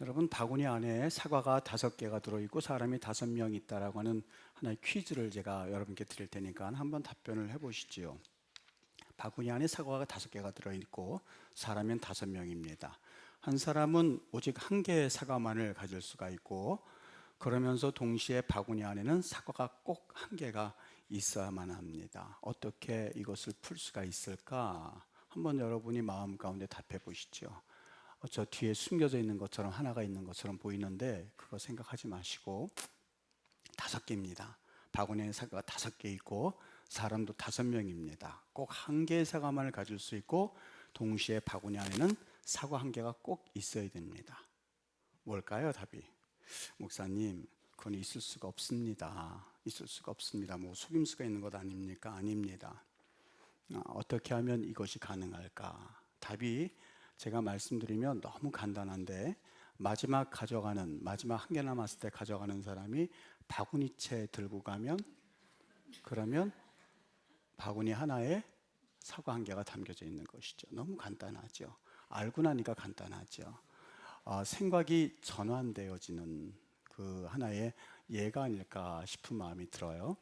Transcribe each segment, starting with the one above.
여러분, 바구니 안에 사과가 5개가 들어있고 사람이 5명 있다라고 하는 하나의 퀴즈를 제가 여러분께 드릴 테니까 한번 답변을 해보시지요. 바구니 안에 사과가 5개가 들어있고 사람은 5명입니다. 한 사람은 오직 1개의 사과만을 가질 수가 있고, 그러면서 동시에 바구니 안에는 사과가 꼭 1개가 있어야만 합니다. 어떻게 이것을 풀 수가 있을까? 한번 여러분이 마음 가운데 답해 보시죠. 저 뒤에 숨겨져 있는 것처럼 하나가 있는 것처럼 보이는데 그거 생각하지 마시고 5개입니다. 바구니에 사과가 5개 있고 사람도 5명입니다. 꼭 1개의 사과만을 가질 수 있고 동시에 바구니 안에는 사과 1개가 꼭 있어야 됩니다. 뭘까요, 답이? 목사님, 그건 있을 수가 없습니다. 있을 수가 없습니다. 뭐 속임수가 있는 것 아닙니까? 아닙니다. 어떻게 하면 이것이 가능할까? 답이 제가 말씀드리면 너무 간단한데, 마지막 1개 남았을 때 가져가는 사람이 바구니채 들고 가면, 그러면 바구니 하나에 사과 1개가 담겨져 있는 것이죠. 너무 간단하죠. 알고 나니까 간단하죠. 생각이 전환되어지는 그 하나의 예가 아닐까 싶은 마음이 들어요.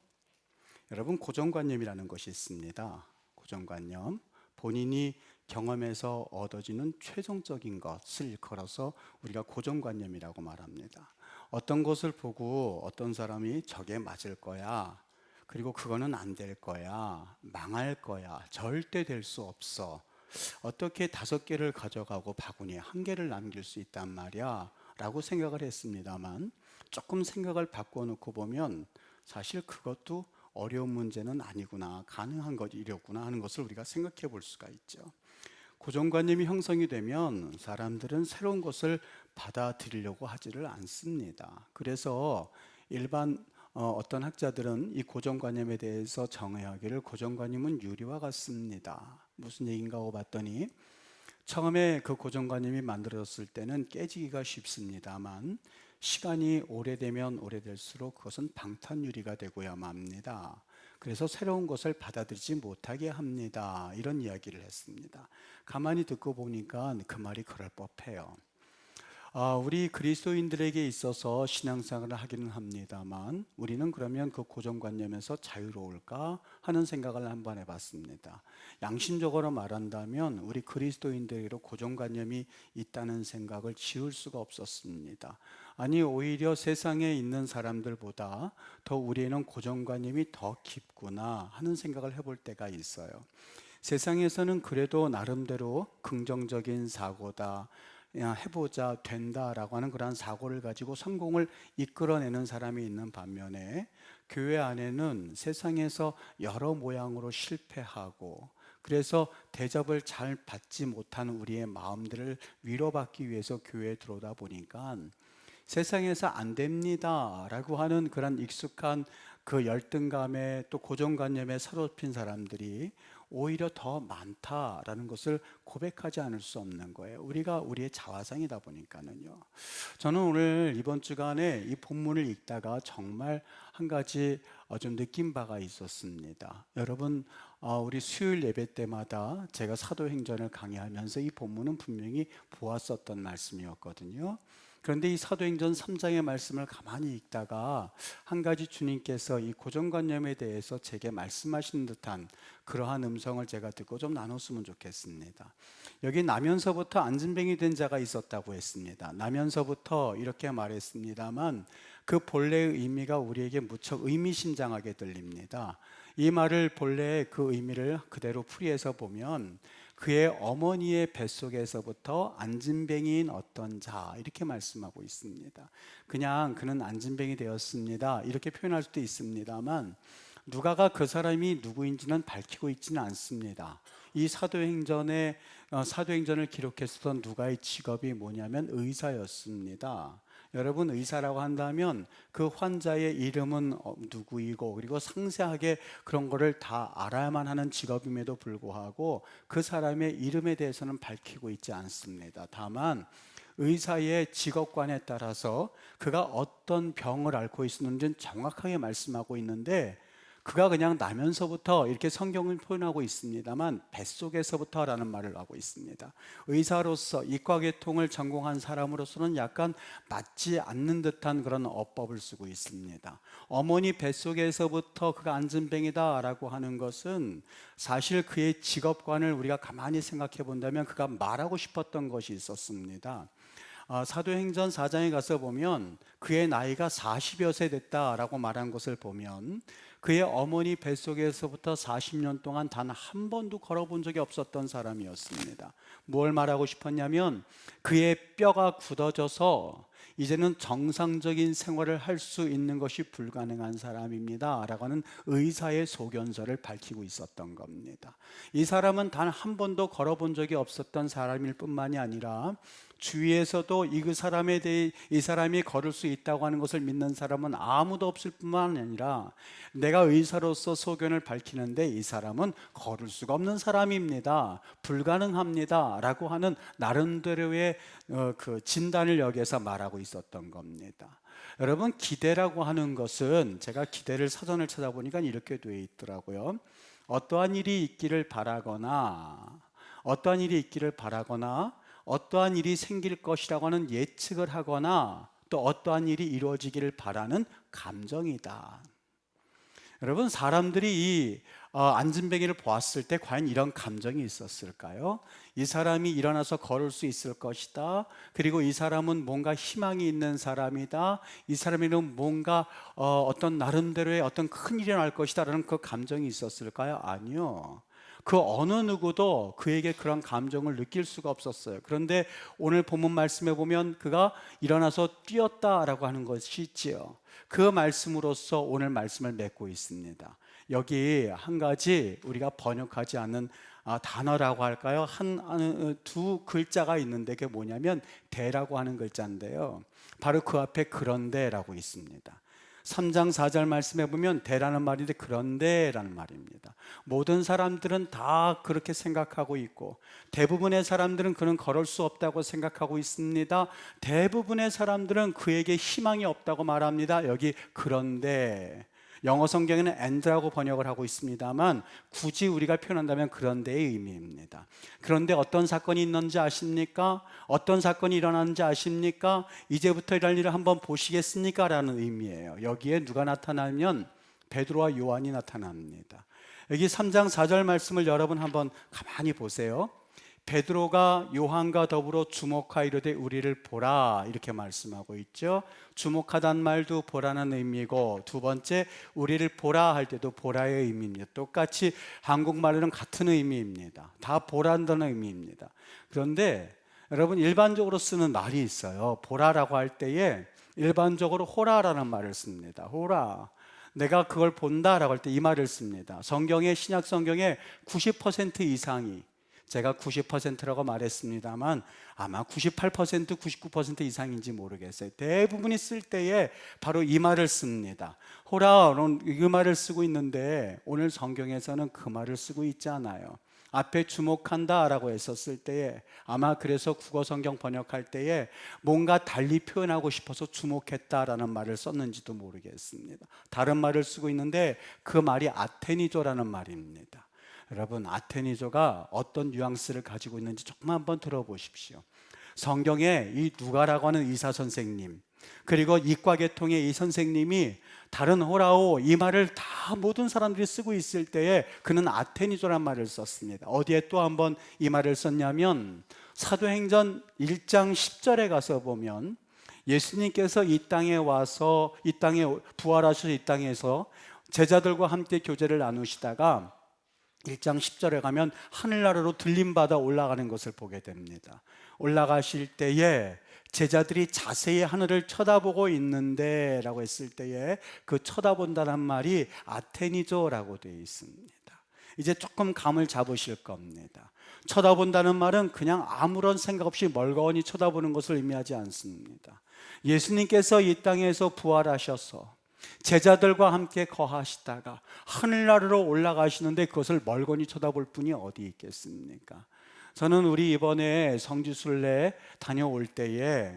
여러분, 고정관념이라는 것이 있습니다. 고정관념, 본인이 경험에서 얻어지는 최종적인 것을 일컬어서 우리가 고정관념이라고 말합니다. 어떤 것을 보고 어떤 사람이 저게 맞을 거야, 그리고 그거는 안 될 거야, 망할 거야, 절대 될 수 없어, 어떻게 5개를 가져가고 바구니에 1개를 남길 수 있단 말이야 라고 생각을 했습니다만, 조금 생각을 바꿔놓고 보면 사실 그것도 어려운 문제는 아니구나, 가능한 것이려구나 하는 것을 우리가 생각해 볼 수가 있죠. 고정관념이 형성이 되면 사람들은 새로운 것을 받아들이려고 하지를 않습니다. 그래서 일반 어떤 학자들은 이 고정관념에 대해서 정의하기를 고정관념은 유리와 같습니다. 무슨 얘기인가 하고 봤더니, 처음에 그 고정관념이 만들어졌을 때는 깨지기가 쉽습니다만 시간이 오래되면 오래될수록 그것은 방탄유리가 되고야 맙니다. 그래서 새로운 것을 받아들이지 못하게 합니다. 이런 이야기를 했습니다. 가만히 듣고 보니까 그 말이 그럴 법해요. 우리 그리스도인들에게 있어서 신앙생활을 하기는 합니다만 우리는 그러면 그 고정관념에서 자유로울까 하는 생각을 한번 해봤습니다. 양심적으로 말한다면 우리 그리스도인들에게로 고정관념이 있다는 생각을 지울 수가 없었습니다. 아니, 오히려 세상에 있는 사람들보다 더 우리에는 고정관념이 더 깊구나 하는 생각을 해볼 때가 있어요. 세상에서는 그래도 나름대로 긍정적인 사고다, 해보자, 된다라고 하는 그런 사고를 가지고 성공을 이끌어내는 사람이 있는 반면에, 교회 안에는 세상에서 여러 모양으로 실패하고 그래서 대접을 잘 받지 못하는 우리의 마음들을 위로받기 위해서 교회에 들어오다 보니까 세상에서 안 됩니다 라고 하는 그런 익숙한 그 열등감에 또 고정관념에 사로잡힌 사람들이 오히려 더 많다라는 것을 고백하지 않을 수 없는 거예요. 우리가 우리의 자화상이다 보니까는요. 저는 오늘 이번 주간에 이 본문을 읽다가 정말 한 가지 좀 느낀 바가 있었습니다. 여러분, 우리 수요일 예배 때마다 제가 사도행전을 강의하면서 이 본문은 분명히 보았었던 말씀이었거든요. 그런데 이 사도행전 3장의 말씀을 가만히 읽다가 한 가지 주님께서 이 고정관념에 대해서 제게 말씀하시는 듯한 그러한 음성을 제가 듣고 좀 나눴으면 좋겠습니다. 여기 나면서부터 안진뱅이 된 자가 있었다고 했습니다. 나면서부터 이렇게 말했습니다만 그 본래의 의미가 우리에게 무척 의미심장하게 들립니다. 이 말을 본래의 그 의미를 그대로 풀이해서 보면 그의 어머니의 뱃속에서부터 안진뱅이인 어떤 자, 이렇게 말씀하고 있습니다. 그냥 그는 안진뱅이 되었습니다 이렇게 표현할 수도 있습니다만 누가가 그 사람이 누구인지는 밝히고 있지는 않습니다. 이 사도행전을 기록했었던 누가의 직업이 뭐냐면 의사였습니다. 여러분, 의사라고 한다면 그 환자의 이름은 누구이고 그리고 상세하게 그런 거를 다 알아야만 하는 직업임에도 불구하고 그 사람의 이름에 대해서는 밝히고 있지 않습니다. 다만 의사의 직업관에 따라서 그가 어떤 병을 앓고 있었는지는 정확하게 말씀하고 있는데, 그가 그냥 나면서부터 이렇게 성경을 표현하고 있습니다만 뱃속에서부터라는 말을 하고 있습니다. 의사로서 이과계통을 전공한 사람으로서는 약간 맞지 않는 듯한 그런 어법을 쓰고 있습니다. 어머니 뱃속에서부터 그가 안진뱅이다라고 하는 것은 사실 그의 직업관을 우리가 가만히 생각해 본다면 그가 말하고 싶었던 것이 있었습니다. 사도행전 4장에 가서 보면 그의 나이가 40여 세 됐다라고 말한 것을 보면 그의 어머니 뱃속에서부터 40년 동안 단 한 번도 걸어본 적이 없었던 사람이었습니다. 뭘 말하고 싶었냐면 그의 뼈가 굳어져서 이제는 정상적인 생활을 할 수 있는 것이 불가능한 사람입니다 라고 하는 의사의 소견서를 밝히고 있었던 겁니다. 이 사람은 단 한 번도 걸어본 적이 없었던 사람일 뿐만이 아니라 주위에서도 이 사람에 대해 이 사람이 걸을 수 있다고 하는 것을 믿는 사람은 아무도 없을 뿐만 아니라 내가 의사로서 소견을 밝히는데 이 사람은 걸을 수가 없는 사람입니다, 불가능합니다 라고 하는 나름대로의 그 진단을 여기에서 말하고 있었던 겁니다. 여러분, 기대라고 하는 것은 제가 기대를 사전을 찾아보니까 이렇게 되어 있더라고요. 어떠한 일이 있기를 바라거나 어떠한 일이 있기를 바라거나 어떠한 일이 생길 것이라고 하는 예측을 하거나 또 어떠한 일이 이루어지기를 바라는 감정이다. 여러분, 사람들이 이 안진뱅이를 보았을 때 과연 이런 감정이 있었을까요? 이 사람이 일어나서 걸을 수 있을 것이다. 그리고 이 사람은 뭔가 희망이 있는 사람이다. 이 사람에는 뭔가 어떤 나름대로의 어떤 큰 일이 날 것이다 라는 그 감정이 있었을까요? 아니요. 그 어느 누구도 그에게 그런 감정을 느낄 수가 없었어요. 그런데 오늘 본문 말씀에 보면 그가 일어나서 뛰었다라고 하는 것이 있지요. 그 말씀으로서 오늘 말씀을 맺고 있습니다. 여기 한 가지 우리가 번역하지 않는 단어라고 할까요? 두 글자가 있는데 그게 뭐냐면 대라고 하는 글자인데요. 바로 그 앞에 그런데라고 있습니다. 3장 4절 말씀에 보면 대라는 말인데 그런데라는 말입니다. 모든 사람들은 다 그렇게 생각하고 있고 대부분의 사람들은 그는 걸을 수 없다고 생각하고 있습니다. 대부분의 사람들은 그에게 희망이 없다고 말합니다. 여기 그런데 영어 성경에는 and라고 번역을 하고 있습니다만 굳이 우리가 표현한다면 그런데의 의미입니다. 그런데 어떤 사건이 있는지 아십니까? 어떤 사건이 일어났는지 아십니까? 이제부터 일어날 일을 한번 보시겠습니까? 라는 의미예요. 여기에 누가 나타나면 베드로와 요한이 나타납니다. 여기 3장 4절 말씀을 여러분 한번 가만히 보세요. 베드로가 요한과 더불어 주목하이르되 우리를 보라 이렇게 말씀하고 있죠. 주목하단 말도 보라는 의미고 두 번째 우리를 보라 할 때도 보라의 의미입니다. 똑같이 한국말로는 같은 의미입니다. 다 보란다는 의미입니다. 그런데 여러분, 일반적으로 쓰는 말이 있어요. 보라라고 할 때에 일반적으로 호라라는 말을 씁니다. 호라, 내가 그걸 본다라고 할 때 이 말을 씁니다. 성경의 신약 성경의 90% 이상이, 제가 90%라고 말했습니다만 아마 98%, 99% 이상인지 모르겠어요. 대부분이 쓸 때에 바로 이 말을 씁니다. 호라는 이 말을 쓰고 있는데 오늘 성경에서는 그 말을 쓰고 있지 않아요. 앞에 주목한다라고 했었을 때에 아마 그래서 국어 성경 번역할 때에 뭔가 달리 표현하고 싶어서 주목했다라는 말을 썼는지도 모르겠습니다. 다른 말을 쓰고 있는데 그 말이 아테니조라는 말입니다. 여러분, 아테니조가 어떤 뉘앙스를 가지고 있는지 조금 한번 들어보십시오. 성경에 이 누가라고 하는 의사 선생님, 그리고 이과계통의 이 선생님이 다른 호라오 이 말을 다 모든 사람들이 쓰고 있을 때에 그는 아테니조란 말을 썼습니다. 어디에 또 한번 이 말을 썼냐면 사도행전 1장 10절에 가서 보면 예수님께서 이 땅에 와서 이 땅에 부활하셔서 이 땅에서 제자들과 함께 교제를 나누시다가 1장 10절에 가면 하늘나라로 들림받아 올라가는 것을 보게 됩니다. 올라가실 때에 제자들이 자세히 하늘을 쳐다보고 있는데 라고 했을 때에 그 쳐다본다는 말이 아테니조라고 되어 있습니다. 이제 조금 감을 잡으실 겁니다. 쳐다본다는 말은 그냥 아무런 생각 없이 멀거니 쳐다보는 것을 의미하지 않습니다. 예수님께서 이 땅에서 부활하셔서 제자들과 함께 거하시다가 하늘나라로 올라가시는데 그것을 멀거니 쳐다볼 분이 어디 있겠습니까? 저는 우리 이번에 성지순례 다녀올 때에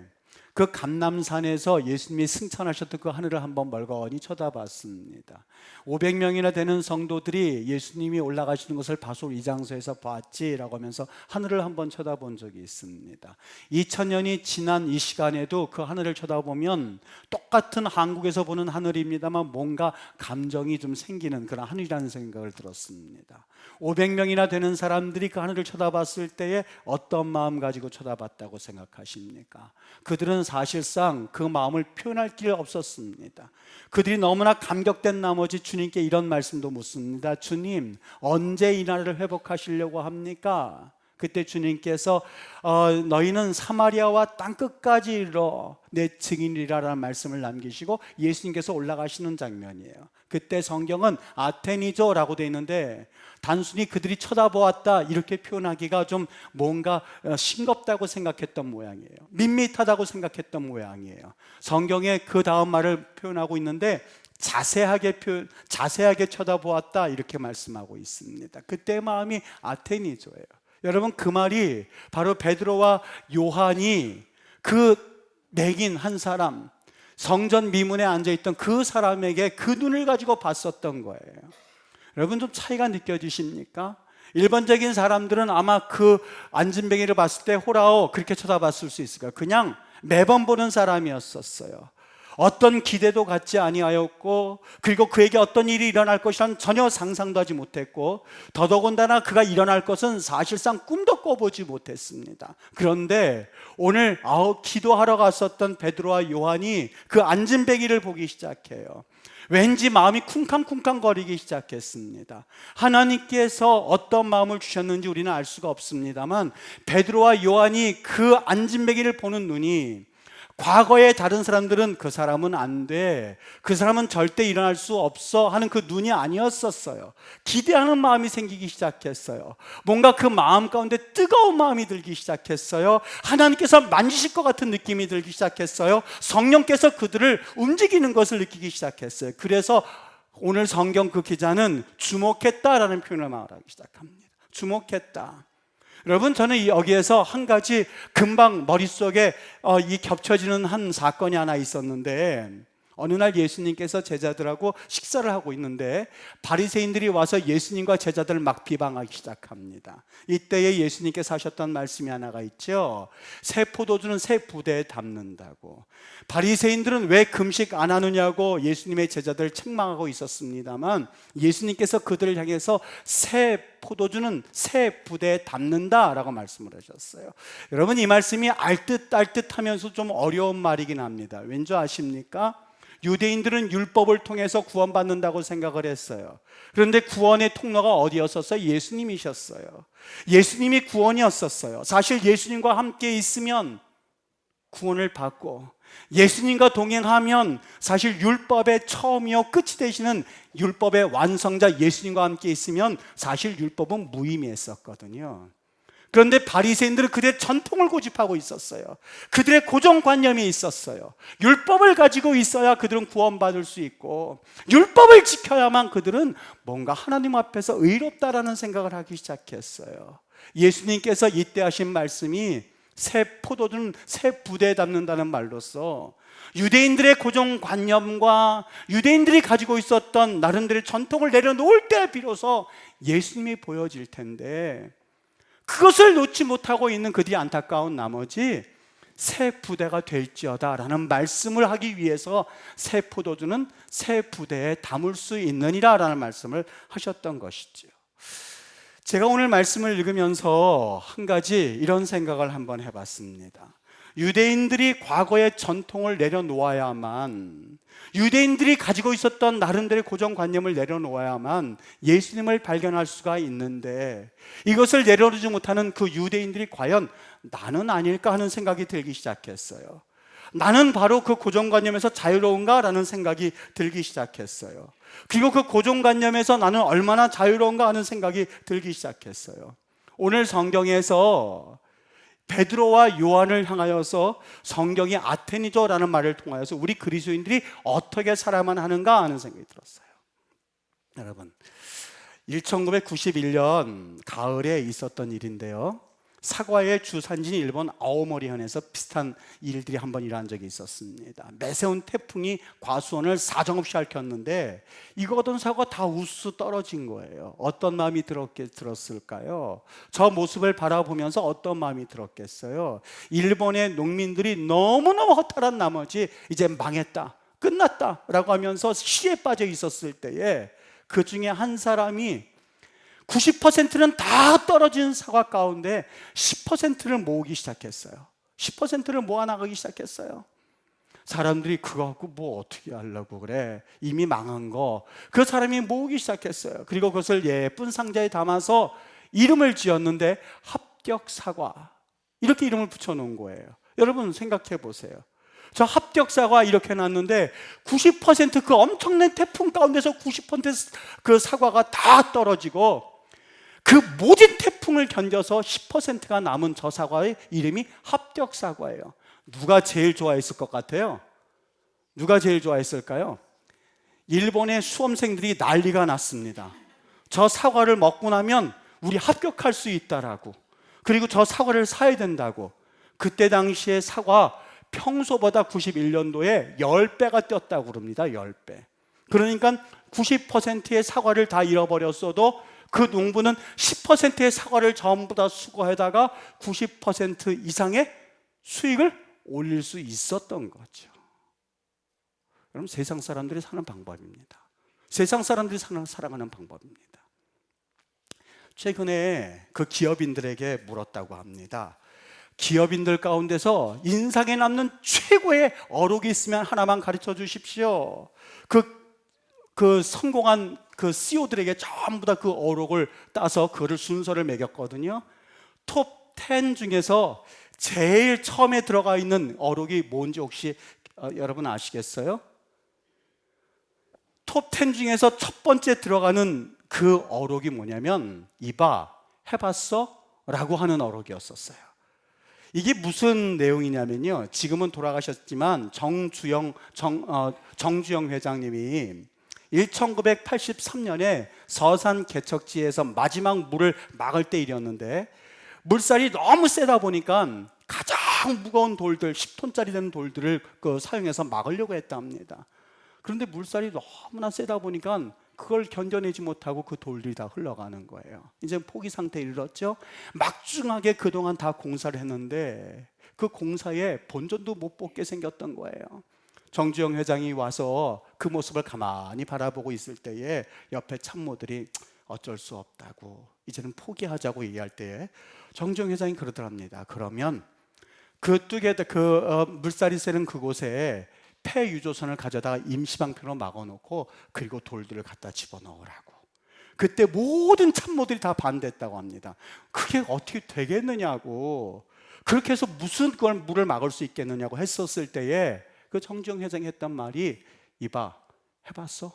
그 감람산에서 예수님이 승천하셨던 그 하늘을 한번 멀거니 쳐다봤습니다. 500명이나 되는 성도들이 예수님이 올라가시는 것을 바솔 이 장소에서 봤지라고 하면서 하늘을 한번 쳐다본 적이 있습니다. 2000년이 지난 이 시간에도 그 하늘을 쳐다보면 똑같은 한국에서 보는 하늘입니다만 뭔가 감정이 좀 생기는 그런 하늘이라는 생각을 들었습니다. 500명이나 되는 사람들이 그 하늘을 쳐다봤을 때에 어떤 마음 가지고 쳐다봤다고 생각하십니까? 그들은 사실상 그 마음을 표현할 길 없었습니다. 그들이 너무나 감격된 나머지 주님께 이런 말씀도 묻습니다. 주님, 언제 이 나라를 회복하시려고 합니까? 그때 주님께서 너희는 사마리아와 땅끝까지 이르러 내 증인이라라는 말씀을 남기시고 예수님께서 올라가시는 장면이에요. 그때 성경은 아테니조라고 되어 있는데 단순히 그들이 쳐다보았다 이렇게 표현하기가 좀 뭔가 싱겁다고 생각했던 모양이에요. 밋밋하다고 생각했던 모양이에요. 성경에 그 다음 말을 표현하고 있는데 자세하게 쳐다보았다 이렇게 말씀하고 있습니다. 그때 마음이 아테니조예요. 여러분, 그 말이 바로 베드로와 요한이 그 맥인 한 사람, 성전 미문에 앉아있던 그 사람에게 그 눈을 가지고 봤었던 거예요. 여러분, 좀 차이가 느껴지십니까? 일반적인 사람들은 아마 그 안진뱅이를 봤을 때 호라오 그렇게 쳐다봤을 수 있을까요? 그냥 매번 보는 사람이었었어요. 어떤 기대도 갖지 아니하였고, 그리고 그에게 어떤 일이 일어날 것이란 전혀 상상도 하지 못했고, 더더군다나 그가 일어날 것은 사실상 꿈도 꿔보지 못했습니다. 그런데 오늘 기도하러 갔었던 베드로와 요한이 그 안진뱅이를 보기 시작해요. 왠지 마음이 쿵쾅쿵쾅 거리기 시작했습니다. 하나님께서 어떤 마음을 주셨는지 우리는 알 수가 없습니다만 베드로와 요한이 그 안진뱅이를 보는 눈이, 과거에 다른 사람들은 그 사람은 안 돼, 그 사람은 절대 일어날 수 없어 하는 그 눈이 아니었었어요. 기대하는 마음이 생기기 시작했어요. 뭔가 그 마음 가운데 뜨거운 마음이 들기 시작했어요. 하나님께서 만지실 것 같은 느낌이 들기 시작했어요. 성령께서 그들을 움직이는 것을 느끼기 시작했어요. 그래서 오늘 성경 그 기자는 주목했다라는 표현을 말하기 시작합니다. 주목했다. 여러분, 저는 여기에서 한 가지 금방 머릿속에 이 겹쳐지는 한 사건이 하나 있었는데, 어느 날 예수님께서 제자들하고 식사를 하고 있는데 바리새인들이 와서 예수님과 제자들을 막 비방하기 시작합니다. 이때에 예수님께서 하셨던 말씀이 하나가 있죠. 새 포도주는 새 부대에 담는다고. 바리새인들은 왜 금식 안 하느냐고 예수님의 제자들을 책망하고 있었습니다만 예수님께서 그들을 향해서 새 포도주는 새 부대에 담는다라고 말씀을 하셨어요. 여러분, 이 말씀이 알듯하면서 좀 어려운 말이긴 합니다. 왠지 아십니까? 유대인들은 율법을 통해서 구원받는다고 생각을 했어요. 그런데 구원의 통로가 어디였었어요? 예수님이셨어요. 예수님이 구원이었었어요. 사실 예수님과 함께 있으면 구원을 받고, 예수님과 동행하면 사실 율법의 처음이요 끝이 되시는 율법의 완성자 예수님과 함께 있으면 사실 율법은 무의미했었거든요. 그런데 바리새인들은 그들의 전통을 고집하고 있었어요. 그들의 고정관념이 있었어요. 율법을 가지고 있어야 그들은 구원받을 수 있고, 율법을 지켜야만 그들은 뭔가 하나님 앞에서 의롭다라는 생각을 하기 시작했어요. 예수님께서 이때 하신 말씀이 새 포도주는 새 부대에 담는다는 말로써 유대인들의 고정관념과 유대인들이 가지고 있었던 나름대로의 전통을 내려놓을 때 비로소 예수님이 보여질 텐데, 그것을 놓지 못하고 있는 그들이 안타까운 나머지 새 부대가 될지어다 라는 말씀을 하기 위해서 새 포도주는 새 부대에 담을 수 있느니라 라는 말씀을 하셨던 것이죠. 제가 오늘 말씀을 읽으면서 한 가지 이런 생각을 한번 해봤습니다. 유대인들이 과거의 전통을 내려놓아야만, 유대인들이 가지고 있었던 나름대로의 고정관념을 내려놓아야만 예수님을 발견할 수가 있는데, 이것을 내려놓지 못하는 그 유대인들이 과연 나는 아닐까 하는 생각이 들기 시작했어요. 나는 바로 그 고정관념에서 자유로운가? 라는 생각이 들기 시작했어요. 그리고 그 고정관념에서 나는 얼마나 자유로운가 하는 생각이 들기 시작했어요. 오늘 성경에서 베드로와 요한을 향하여서 성경이 아테니조라는 말을 통하여서 우리 그리스도인들이 어떻게 살아야만 하는가 하는 생각이 들었어요. 여러분, 1991년 가을에 있었던 일인데요, 사과의 주산지인 일본 아오모리현에서 비슷한 일들이 한번 일어난 적이 있었습니다. 매서운 태풍이 과수원을 사정없이 핥혔는데 익어둔 사과가 다 우수 떨어진 거예요. 어떤 마음이 들었을까요? 저 모습을 바라보면서 어떤 마음이 들었겠어요? 일본의 농민들이 너무너무 허탈한 나머지 이제 망했다, 끝났다 라고 하면서 시에 빠져 있었을 때에 그 중에 한 사람이 90%는 다 떨어진 사과 가운데 10%를 모으기 시작했어요. 10%를 모아나가기 시작했어요. 사람들이 그거 갖고 뭐 어떻게 하려고 그래, 이미 망한 거. 그 사람이 모으기 시작했어요. 그리고 그것을 예쁜 상자에 담아서 이름을 지었는데 합격 사과, 이렇게 이름을 붙여놓은 거예요. 여러분 생각해 보세요. 저 합격 사과 이렇게 놨는데 90%그 엄청난 태풍 가운데서 90%그 사과가 다 떨어지고 그 모든 태풍을 견뎌서 10%가 남은 저 사과의 이름이 합격 사과예요. 누가 제일 좋아했을 것 같아요? 누가 제일 좋아했을까요? 일본의 수험생들이 난리가 났습니다. 저 사과를 먹고 나면 우리 합격할 수 있다라고, 그리고 저 사과를 사야 된다고. 그때 당시에 사과 평소보다 91년도에 10배가 뛰었다고 그럽니다. 10배. 그러니까 90%의 사과를 다 잃어버렸어도 그 농부는 10%의 사과를 전부 다 수거해다가 90% 이상의 수익을 올릴 수 있었던 거죠. 여러분, 세상 사람들이 사는 방법입니다. 세상 사람들이 살아가는 방법입니다. 최근에 그 기업인들에게 물었다고 합니다. 기업인들 가운데서 인상에 남는 최고의 어록이 있으면 하나만 가르쳐 주십시오. 그 성공한 그 CEO들에게 전부 다 그 어록을 따서 그를 순서를 매겼거든요. 톱 10 중에서 제일 처음에 들어가 있는 어록이 뭔지 혹시 여러분 아시겠어요? 톱 10 중에서 첫 번째 들어가는 그 어록이 뭐냐면 이봐, 해봤어? 라고 하는 어록이었었어요. 이게 무슨 내용이냐면요, 지금은 돌아가셨지만 정주영 회장님이 1983년에 서산 개척지에서 마지막 물을 막을 때 일이었는데 물살이 너무 세다 보니까 가장 무거운 돌들, 10톤짜리 되는 돌들을 사용해서 막으려고 했답니다. 그런데 물살이 너무나 세다 보니까 그걸 견뎌내지 못하고 그 돌들이 다 흘러가는 거예요. 이제 포기 상태에 이르렀죠. 막중하게 그동안 다 공사를 했는데 그 공사에 본전도 못 뽑게 생겼던 거예요. 정주영 회장이 와서 그 모습을 가만히 바라보고 있을 때에 옆에 참모들이 어쩔 수 없다고, 이제는 포기하자고 얘기할 때에 정주영 회장이 그러더랍니다. 그러면 그 물살이 새는 그곳에 폐유조선을 가져다가 임시방편으로 막아놓고 그리고 돌들을 갖다 집어넣으라고. 그때 모든 참모들이 다 반대했다고 합니다. 그게 어떻게 되겠느냐고, 그렇게 해서 무슨 그걸 물을 막을 수 있겠느냐고 했었을 때에 그 정주영 회장이 했단 말이 이봐, 해봤어?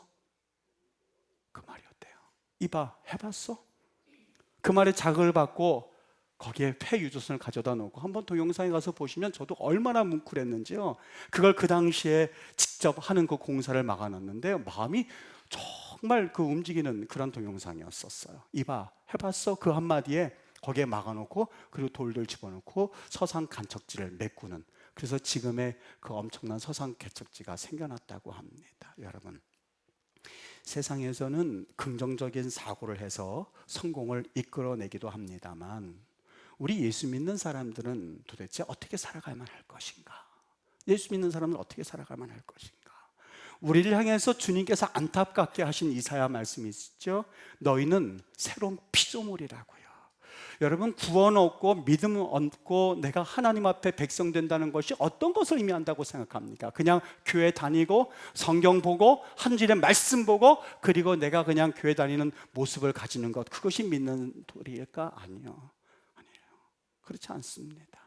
그 말이었대요. 이봐, 해봤어? 그 말에 자극을 받고 거기에 폐유조선을 가져다 놓고, 한번 동영상에 가서 보시면 저도 얼마나 뭉클했는지요. 그걸 그 당시에 직접 하는 그 공사를 막아놨는데 마음이 정말 그 움직이는 그런 동영상이었었어요. 이봐, 해봤어? 그 한마디에 거기에 막아놓고 그리고 돌들 집어넣고 서산 간척지를 메꾸는, 그래서 지금의 그 엄청난 서산 개척지가 생겨났다고 합니다. 여러분, 세상에서는 긍정적인 사고를 해서 성공을 이끌어내기도 합니다만 우리 예수 믿는 사람들은 도대체 어떻게 살아가야만 할 것인가? 예수 믿는 사람은 어떻게 살아가야만 할 것인가? 우리를 향해서 주님께서 안타깝게 하신 이사야 말씀이 있죠. 너희는 새로운 피조물이라고요. 여러분, 구원 얻고 믿음 얻고 내가 하나님 앞에 백성 된다는 것이 어떤 것을 의미한다고 생각합니까? 그냥 교회 다니고 성경 보고 한 줄의 말씀 보고 그리고 내가 그냥 교회 다니는 모습을 가지는 것, 그것이 믿는 도리일까? 아니요. 그렇지 않습니다.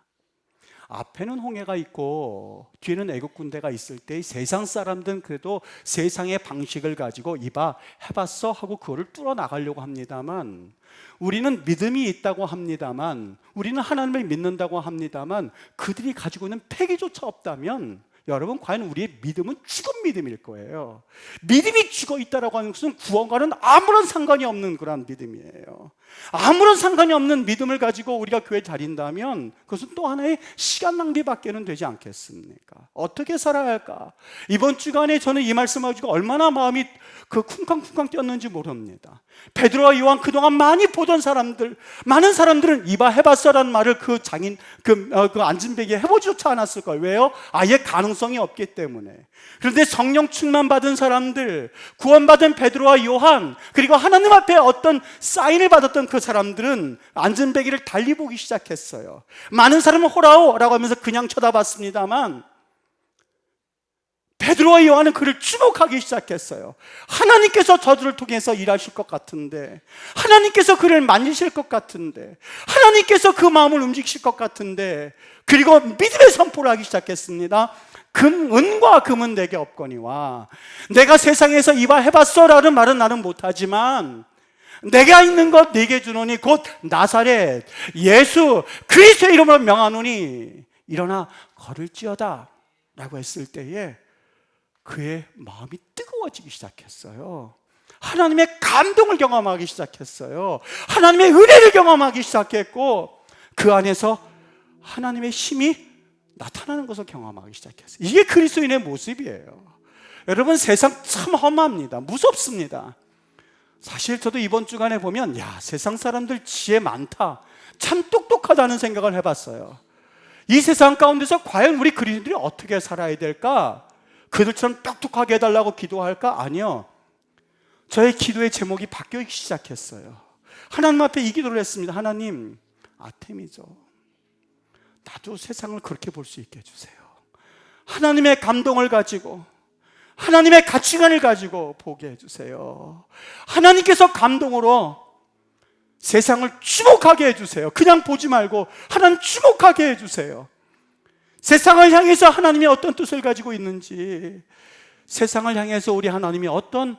앞에는 홍해가 있고 뒤에는 애국 군대가 있을 때 세상 사람들은 그래도 세상의 방식을 가지고 이봐, 해봤어? 하고 그거를 뚫어 나가려고 합니다만, 우리는 믿음이 있다고 합니다만, 우리는 하나님을 믿는다고 합니다만 그들이 가지고 있는 패기조차 없다면 여러분, 과연 우리의 믿음은 죽은 믿음일 거예요. 믿음이 죽어 있다라고 하는 것은 구원과는 아무런 상관이 없는 그런 믿음이에요. 아무런 상관이 없는 믿음을 가지고 우리가 교회에 다닌다면 그것은 또 하나의 시간 낭비밖에는 되지 않겠습니까? 어떻게 살아야 할까? 이번 주간에 저는 이 말씀을 가지고 얼마나 마음이 쿵쾅쿵쾅 뛰었는지 모릅니다. 베드로와 요한, 그동안 많이 보던 사람들, 많은 사람들은 이봐 해봤어라는 말을 그 안진뱅이에 해보지조차 않았을 거예요. 왜요? 아예 가능성이 없기 때문에. 그런데 성령 충만 받은 사람들, 구원받은 베드로와 요한, 그리고 하나님 앞에 어떤 사인을 받았던 그 사람들은 안진뱅이를 달리 보기 시작했어요. 많은 사람은 호라오라고 하면서 그냥 쳐다봤습니다만 베드로와 요한은 그를 주목하기 시작했어요. 하나님께서 저들을 통해서 일하실 것 같은데, 하나님께서 그를 만지실 것 같은데, 하나님께서 그 마음을 움직이실 것 같은데, 그리고 믿음의 선포를 하기 시작했습니다. 은과 금은 내게 없거니와 내가 세상에서 이봐 해봤어라는 말은 나는 못하지만 내가 있는 것 네게 주노니 곧 나사렛 예수 그리스도의 이름으로 명하노니 일어나 걸을지어다 라고 했을 때에 그의 마음이 뜨거워지기 시작했어요. 하나님의 감동을 경험하기 시작했어요. 하나님의 은혜를 경험하기 시작했고 그 안에서 하나님의 힘이 나타나는 것을 경험하기 시작했어요. 이게 그리스도인의 모습이에요. 여러분, 세상 참 험합니다. 무섭습니다. 사실 저도 이번 주간에 보면 세상 사람들 지혜 많다, 참 똑똑하다는 생각을 해봤어요. 이 세상 가운데서 과연 우리 그리스도인들이 어떻게 살아야 될까? 그들처럼 똑똑하게 해달라고 기도할까? 아니요. 저의 기도의 제목이 바뀌기 시작했어요. 하나님 앞에 이 기도를 했습니다. 하나님, 아템이죠. 나도 세상을 그렇게 볼 수 있게 해주세요. 하나님의 감동을 가지고, 하나님의 가치관을 가지고 보게 해주세요. 하나님께서 감동으로 세상을 주목하게 해주세요. 그냥 보지 말고 하나님 주목하게 해주세요. 세상을 향해서 하나님이 어떤 뜻을 가지고 있는지, 세상을 향해서 우리 하나님이 어떤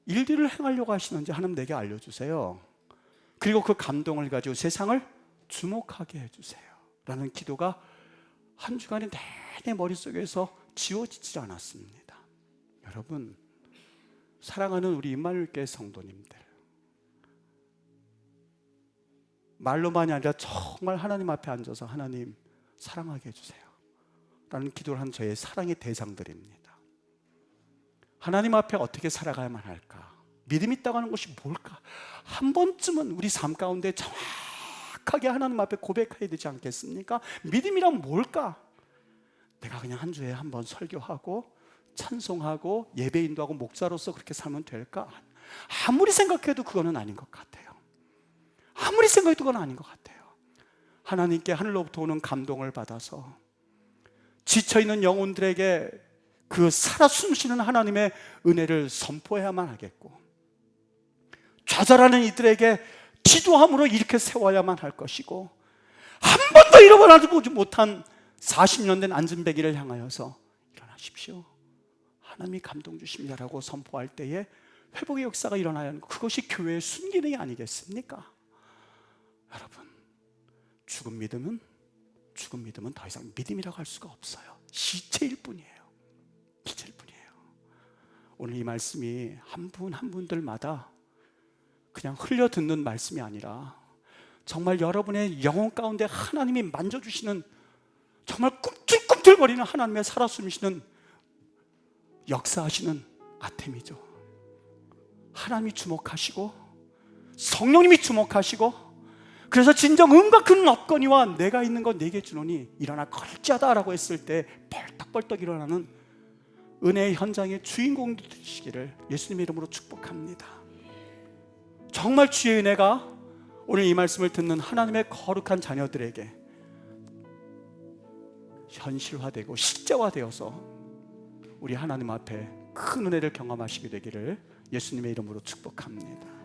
일들을 행하려고 하시는지 하나님 내게 알려주세요. 그리고 그 감동을 가지고 세상을 주목하게 해주세요 라는 기도가 한 주간에 내내 머릿속에서 지워지지 않았습니다. 여러분, 사랑하는 우리 임마누엘교회 성도님들, 말로만이 아니라 정말 하나님 앞에 앉아서 하나님 사랑하게 해주세요 라는 기도를 한 저의 사랑의 대상들입니다. 하나님 앞에 어떻게 살아가야만 할까? 믿음 있다고 하는 것이 뭘까? 한 번쯤은 우리 삶 가운데 정확하게 하나님 앞에 고백해야 되지 않겠습니까? 믿음이란 뭘까? 내가 그냥 한 주에 한 번 설교하고 찬송하고 예배 인도하고 목사로서 그렇게 살면 될까? 아무리 생각해도 그거는 아닌 것 같아요. 아무리 생각해도 그건 아닌 것 같아요. 하나님께 하늘로부터 오는 감동을 받아서 지쳐있는 영혼들에게 그 살아 숨쉬는 하나님의 은혜를 선포해야만 하겠고, 좌절하는 이들에게 기도함으로 이렇게 세워야만 할 것이고, 한 번도 잃어버리지 못한 40년 된 안진뱅이를 향하여서 일어나십시오, 하나님이 감동 주십니다라고 선포할 때에 회복의 역사가 일어나야 하는 것, 그것이 교회의 순기능이 아니겠습니까? 여러분, 죽은 믿음은 더 이상 믿음이라고 할 수가 없어요. 시체일 뿐이에요. 시체일 뿐이에요. 오늘 이 말씀이 한 분 한 분들마다 그냥 흘려 듣는 말씀이 아니라 정말 여러분의 영혼 가운데 하나님이 만져주시는, 정말 꿈틀꿈틀거리는 하나님의 살아 숨쉬는 역사하시는 아템이죠. 하나님이 주목하시고 성령님이 주목하시고, 그래서 진정 은과 금은 없거니와 내가 있는 건 네게 주노니 일어나 걸자다라고 했을 때 벌떡벌떡 일어나는 은혜의 현장의 주인공들 되시기를 예수님의 이름으로 축복합니다. 정말 주의 은혜가 오늘 이 말씀을 듣는 하나님의 거룩한 자녀들에게 현실화되고 실제화되어서 우리 하나님 앞에 큰 은혜를 경험하시게 되기를 예수님의 이름으로 축복합니다.